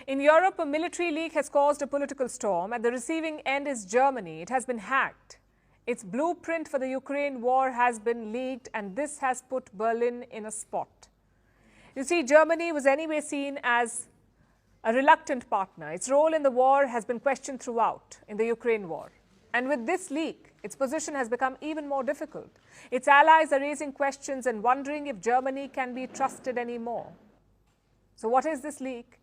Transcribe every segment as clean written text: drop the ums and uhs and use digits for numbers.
In Europe, a military leak has caused a political storm. At the receiving end is Germany. It has been hacked. Its blueprint for the Ukraine war has been leaked, and this has put Berlin in a spot. You see, Germany was anyway seen as a reluctant partner. Its role in the war has been questioned throughout in the Ukraine war. And with this leak, its position has become even more difficult. Its allies are raising questions and wondering if Germany can be trusted anymore. So what is this leak?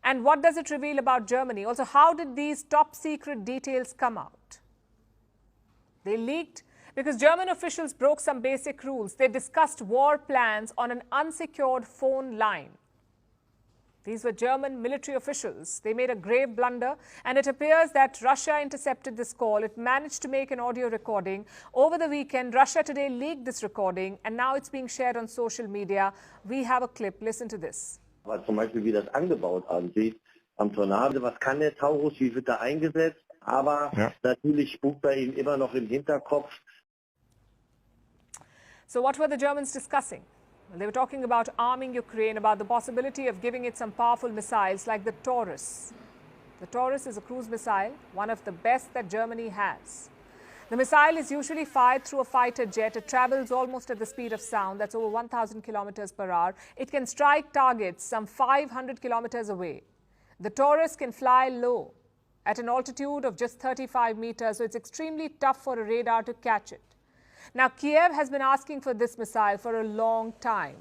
And what does it reveal about Germany? Also, how did these top secret details come out? They leaked because German officials broke some basic rules. They discussed war plans on an unsecured phone line. These were German military officials. They made a grave blunder, and it appears that Russia intercepted this call. It managed to make an audio recording. Over the weekend, Russia Today leaked this recording, and now it's being shared on social media. We have a clip. Listen to this. Aber zum Beispiel, wie das angebaut aussieht, am Tornado, was kann der Taurus, wie wird er eingesetzt? Aber natürlich spukt bei ihm immer noch im Hinterkopf. So what were the Germans discussing? Well, they were talking about arming Ukraine, about the possibility of giving it some powerful missiles like the Taurus. The Taurus is a cruise missile, one of the best that Germany has. The missile is usually fired through a fighter jet. It travels almost at the speed of sound. That's over 1,000 kilometers per hour. It can strike targets some 500 kilometers away. The Taurus can fly low at an altitude of just 35 meters, so it's extremely tough for a radar to catch it. Now, Kiev has been asking for this missile for a long time,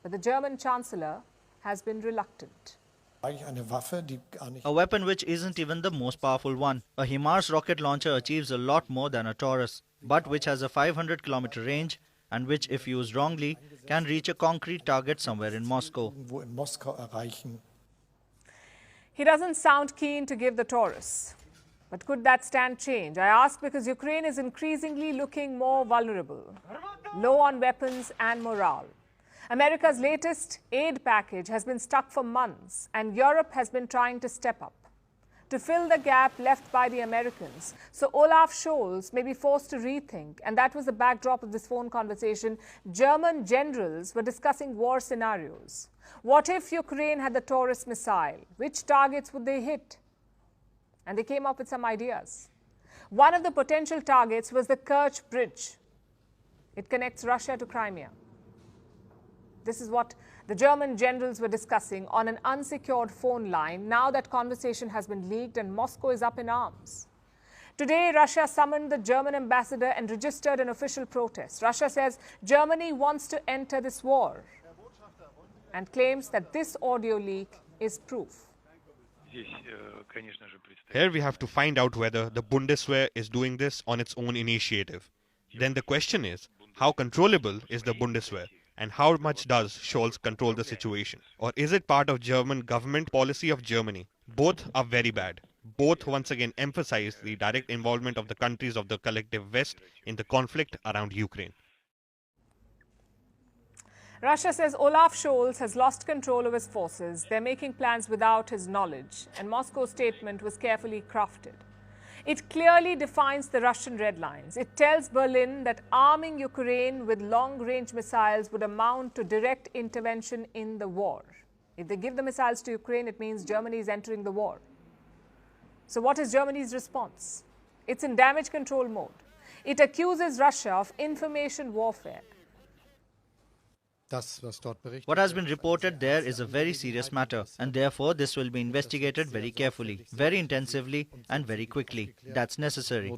but the German Chancellor has been reluctant. A weapon which isn't even the most powerful one. A HIMARS rocket launcher achieves a lot more than a Taurus, but which has a 500-kilometer range and which, if used wrongly, can reach a concrete target somewhere in Moscow. He doesn't sound keen to give the Taurus. But could that stand change? I ask because Ukraine is increasingly looking more vulnerable, low on weapons and morale. America's latest aid package has been stuck for months, and Europe has been trying to step up to fill the gap left by the Americans. So Olaf Scholz may be forced to rethink, and that was the backdrop of this phone conversation. German generals were discussing war scenarios. What if Ukraine had the Taurus missile? Which targets would they hit? And they came up with some ideas. One of the potential targets was the Kerch Bridge. It connects Russia to Crimea. This is what the German generals were discussing on an unsecured phone line. Now that conversation has been leaked and Moscow is up in arms. Today, Russia summoned the German ambassador and registered an official protest. Russia says Germany wants to enter this war and claims that this audio leak is proof. Here we have to find out whether the Bundeswehr is doing this on its own initiative. Then the question is, how controllable is the Bundeswehr? And how much does Scholz control the situation? Or is it part of German government policy of Germany? Both are very bad. Both once again emphasize the direct involvement of the countries of the collective West in the conflict around Ukraine. Russia says Olaf Scholz has lost control of his forces. They're making plans without his knowledge, and Moscow's statement was carefully crafted. It clearly defines the Russian red lines. It tells Berlin that arming Ukraine with long-range missiles would amount to direct intervention in the war. If they give the missiles to Ukraine, it means Germany is entering the war. So what is Germany's response? It's in damage control mode. It accuses Russia of information warfare. What has been reported there is a very serious matter, and therefore this will be investigated very carefully, very intensively and very quickly. That's necessary.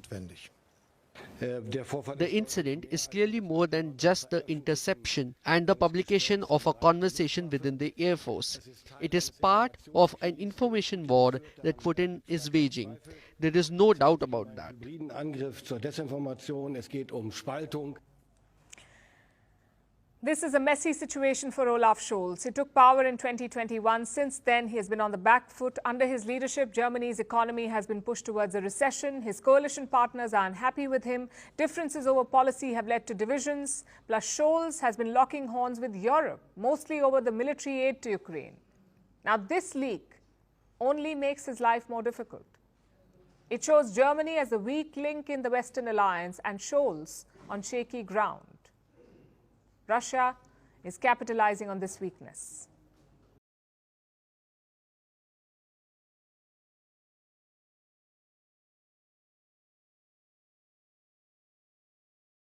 The incident is clearly more than just the interception and the publication of a conversation within the Air Force. It is part of an information war that Putin is waging. There is no doubt about that. This is a messy situation for Olaf Scholz. He took power in 2021. Since then, he has been on the back foot. Under his leadership, Germany's economy has been pushed towards a recession. His coalition partners are unhappy with him. Differences over policy have led to divisions. Plus, Scholz has been locking horns with Europe, mostly over the military aid to Ukraine. Now, this leak only makes his life more difficult. It shows Germany as a weak link in the Western alliance and Scholz on shaky ground. Russia is capitalizing on this weakness.